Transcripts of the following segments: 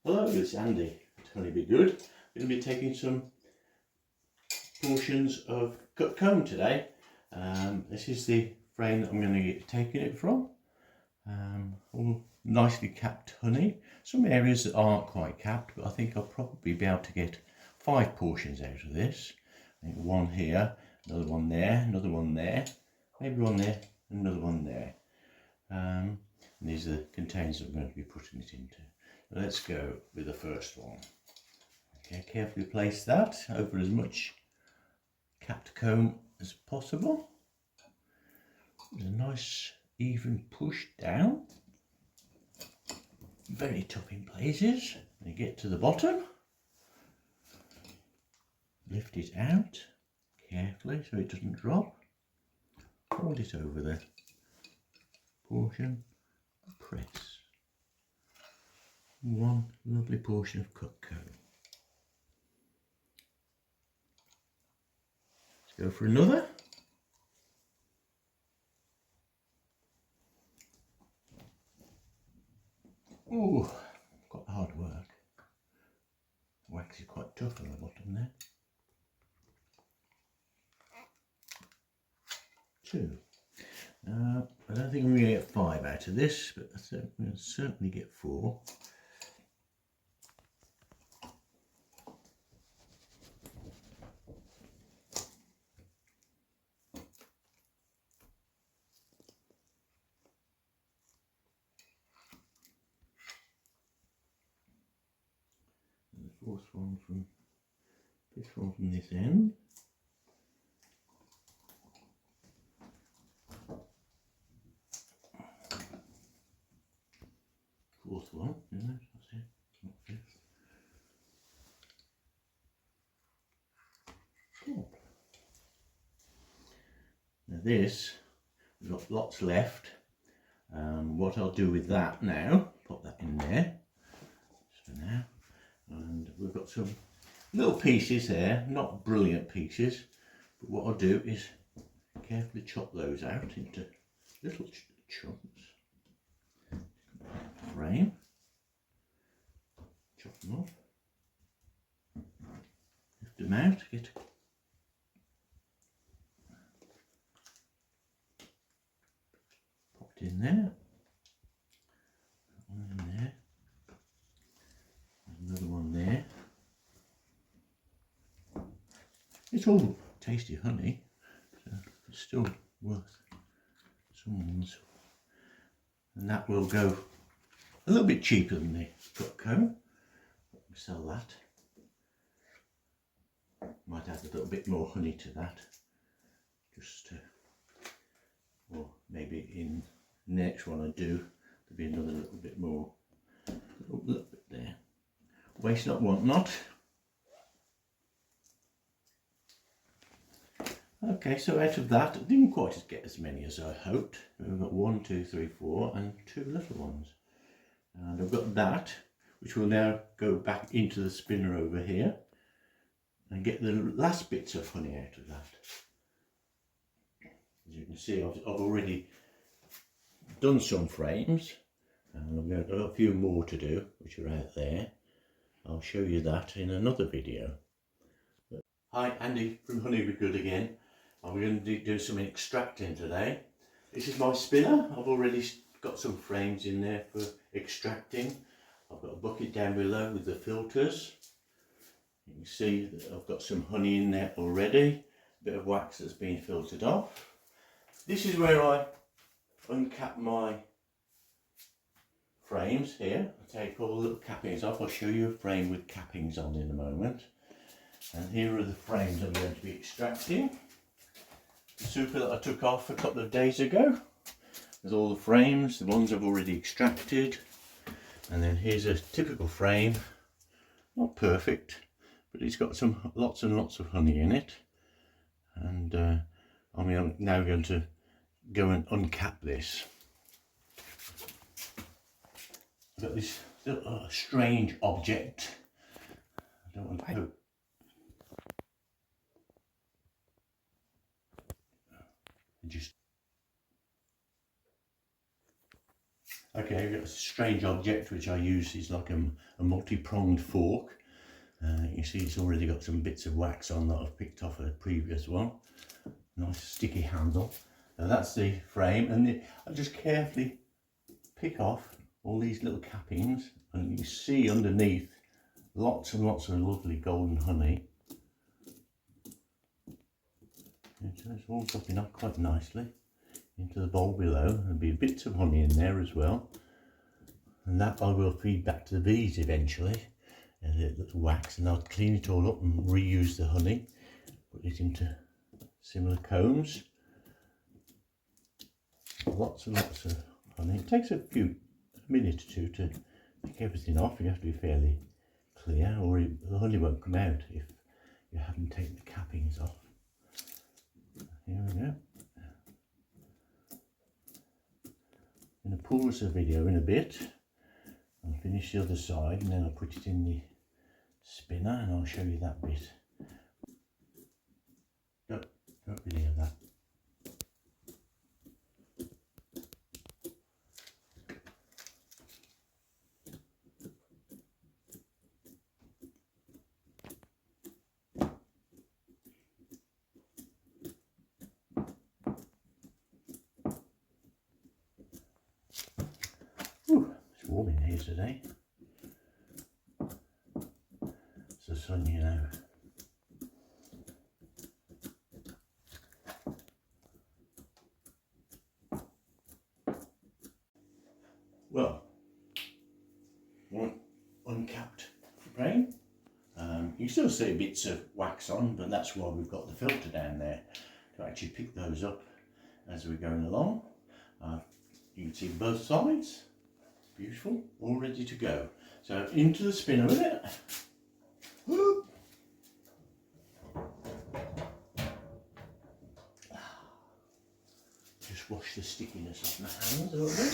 Hello, it's Andy at Honey Be Good. We're going to be taking some portions of cut comb today. This is the frame that I'm going to be taking it from. All nicely capped honey. Some areas that aren't quite capped, but I think I'll probably be able to get 5 portions out of this. I think one here, another one there, another one there, maybe one there, another one there. And these are the containers I'm going to be putting it into. Let's go with the first one. Okay, carefully place that over as much capped comb as possible. There's a nice even push down. Very tough in places. When you get to the bottom, lift it out carefully so it doesn't drop. Hold it over the portion and press. One lovely portion of cut comb. Let's go for another. Oh, quite hard work. Wax is quite tough on the bottom there. 2. I don't think I'm going to get 5 out of this, but I'm going to certainly get 4. And the 4th one from this end. Fourth one, isn't it? That's it. Not 5th. Cool. Now this, we've got lots left. What I'll do with that now, pop that in there, just for now. And we've got some little pieces there, not brilliant pieces, but what I'll do is carefully chop those out into little chunks. Frame, chop them off, lift them out, get popped in there, one in there, another one there. It's all tasty honey, so it's still worth someone's, and that will go a little bit cheaper than the cut comb. We sell that. Might add a little bit more honey to that, just to, or maybe in the next one I do, there'll be another little bit more, a little bit there. Waste not, want not. Okay, so out of that, I didn't quite get as many as I hoped. We've got 1, 2, 3, 4, and 2 little ones. And I've got that, which will now go back into the spinner over here and get the last bits of honey out of that. As you can see, I've already done some frames, and I've got a few more to do, which are out there. I'll show you that in another video. Hi, Andy from Honey Be Good again. I'm going to do some extracting today. This is my spinner. I've already got some frames in there for extracting. I've got a bucket down below with the filters. You can see that I've got some honey in there already. A bit of wax that's been filtered off. This is where I uncap my frames here. I take all the little cappings off. I'll show you a frame with cappings on in a moment. And here are the frames I'm going to be extracting. The super that I took off a couple of days ago. There's all the frames, the ones I've already extracted. And then here's a typical frame. Not perfect, but it's got some lots and lots of honey in it. And I'm now going to go and uncap this. I've got this little strange object. I don't want to just Okay, I've got a strange object which I use is like a multi-pronged fork. You see it's already got some bits of wax on that I've picked off a previous one. Nice sticky handle. Now that's the frame, and I just carefully pick off all these little cappings, and you see underneath lots and lots of lovely golden honey. So it's all dropping off quite nicely into the bowl below. There'll be bits of honey in there as well, and that I will feed back to the bees eventually, and the little wax, and I'll clean it all up and reuse the honey, put it into similar combs. Lots and lots of honey. It takes a minute or two to pick everything off. You have to be fairly clear, or the honey won't come out if you haven't taken the cappings off. Here we go. I'm going to pause the video in a bit and finish the other side, and then I'll put it in the spinner and I'll show you that bit. Don't video that. It's warm in here today. It's the sun, you know. Well, uncapped frame. You still see bits of wax on, but that's why we've got the filter down there to actually pick those up as we're going along. You can see both sides. Beautiful, all ready to go. So into the spinner with it. Whoop. Just wash the stickiness off my hands a little bit.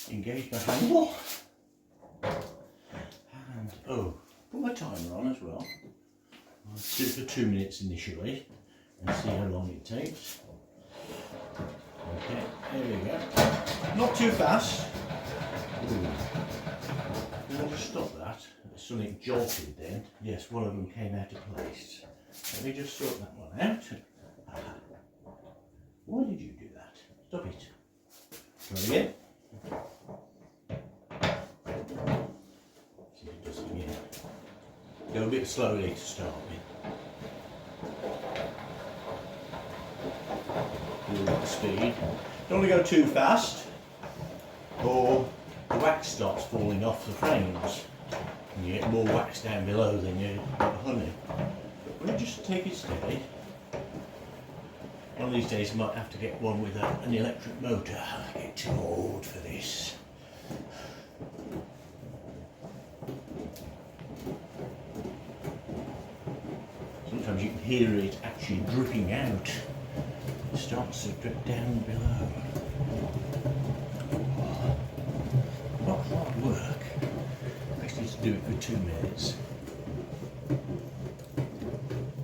And engage my handle. And put my timer on as well. I'll do it for 2 minutes initially and see how long it takes. Okay, there we go. Not too fast. I'll just stop that. Something jolted then. Yes, one of them came out of place. Let me just sort that one out. Why did you do that? Stop it. Try again. See if it does it again. Go a bit slowly to start with. The speed. Don't want to go too fast, or the wax starts falling off the frames and you get more wax down below than you get honey. But we'll just take it steady. One of these days I might have to get one with an electric motor. I get too old for this. Sometimes you can hear it actually dripping out. It starts to drip down below. Not hard work. I just need to do it for 2 minutes.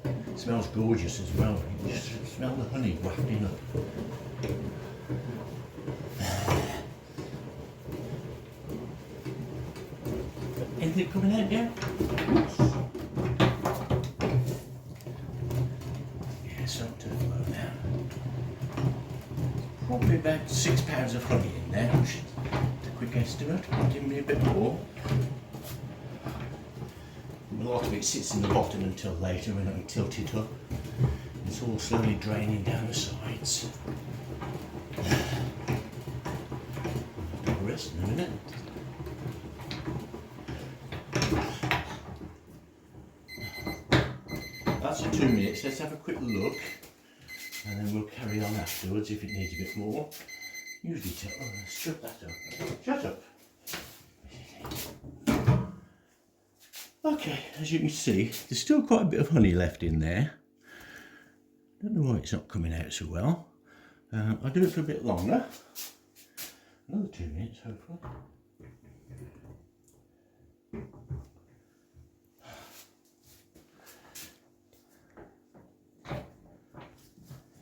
It smells gorgeous as well. You just smell the honey wafting up. Anything coming out yet? Yeah, starting to flow now. Probably about 6 pounds of honey in there, which is a quick estimate. Give me a bit more. A lot of it sits in the bottom until later when I tilt it up. It's all slowly draining down the sides. I'll take a rest in a minute. That's for 2 minutes. Let's have a quick look. And then we'll carry on afterwards if it needs a bit more. Usually shut that up. Shut up. Okay, as you can see, there's still quite a bit of honey left in there. Don't know why it's not coming out so well. I'll do it for a bit longer. Another 2 minutes, hopefully.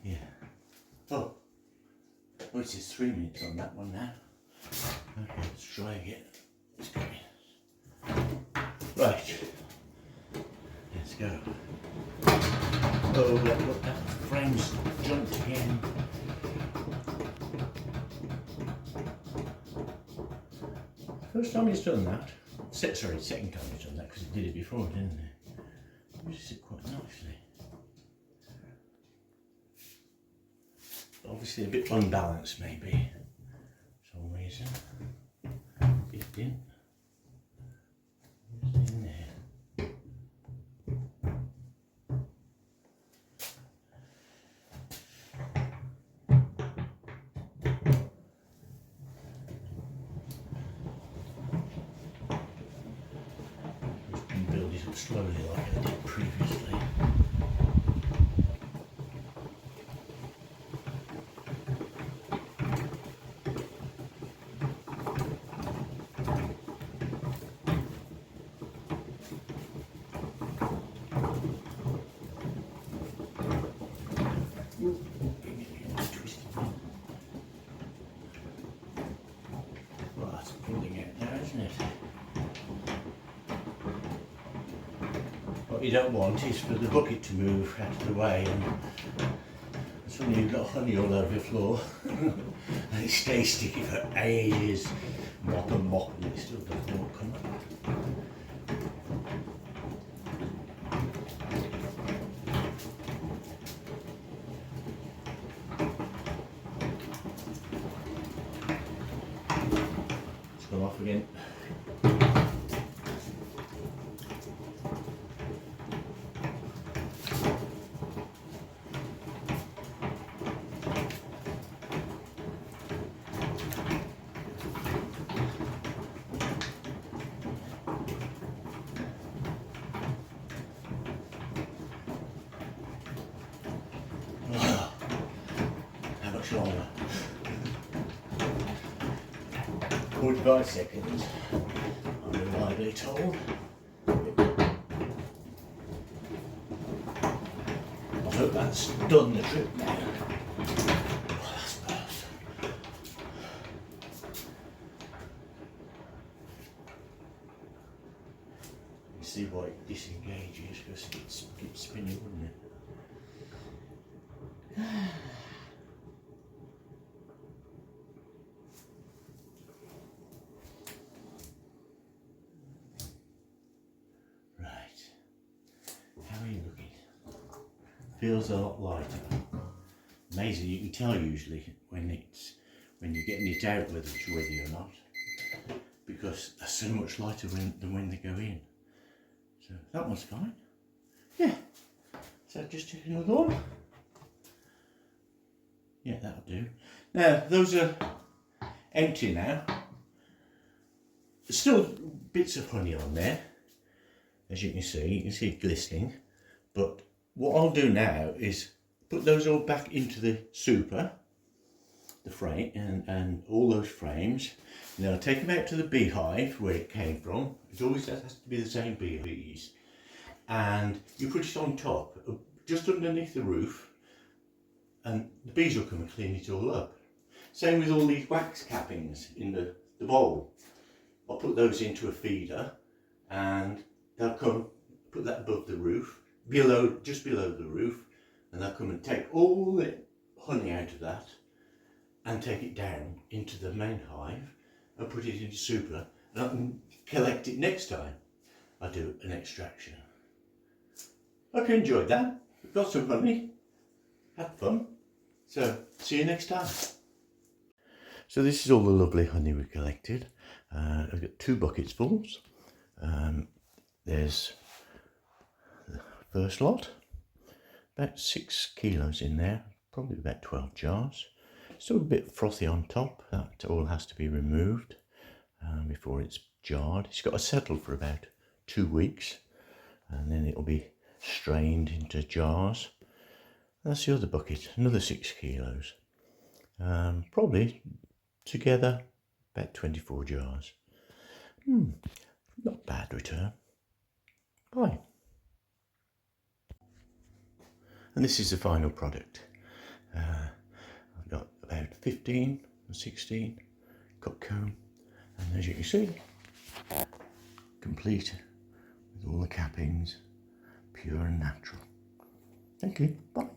Yeah. Well, it is 3 minutes on that one now. Okay, let's try again. It's going. Right. Let's go. Oh, look, that frame's jumped again. First time he's done that. Sorry, second time he's done that because he did it before, didn't he? Uses it quite nicely. Obviously a bit unbalanced maybe, for some reason. It didn't. It's in there. Just can build it up slowly like I did previously. Well, that's pulling it now, isn't it? What you don't want is for the bucket to move out of the way, and suddenly you've got honey all over your floor and it stays sticky for ages. Mop and mop and it still doesn't all come up. It's gone off again. How much longer? 45 seconds, I'm reliably told. I hope that's done the trick now. Oh, that's perfect. You see why it disengages, because it keeps spinning, wouldn't it? How are you looking? Feels a lot lighter. Amazing, you can tell usually when you're getting it out whether it's ready or not, because they're so much lighter than when they go in. So that one's fine. Yeah. So just take another one. Yeah, that'll do. Now those are empty now. There's still bits of honey on there. As you can see it glistening, but what I'll do now is put those all back into the super, the frame, and all those frames, and then I'll take them out to the beehive where it came from. It always has to be the same bees, and you put it on top, just underneath the roof, and the bees will come and clean it all up. Same with all these wax cappings in the bowl. I'll put those into a feeder, and they'll come, put that above the roof, just below the roof, and they'll come and take all the honey out of that and take it down into the main hive and put it into super, and I can collect it next time I do an extraction. Hope you enjoyed that. We've got some honey, had fun, so see you next time. So this is all the lovely honey we collected. I've got 2 buckets full. There's the first lot, about 6 kilos in there, probably about 12 jars. Still a bit frothy on top, that all has to be removed before it's jarred. It's got to settle for about 2 weeks, and then it'll be strained into jars. That's the other bucket, another 6 kilos. Probably together about 24 jars. Not bad return. Bye. And this is the final product. I've got about 15 or 16 cut comb, and as you can see, complete with all the cappings, pure and natural. Thank you. Bye.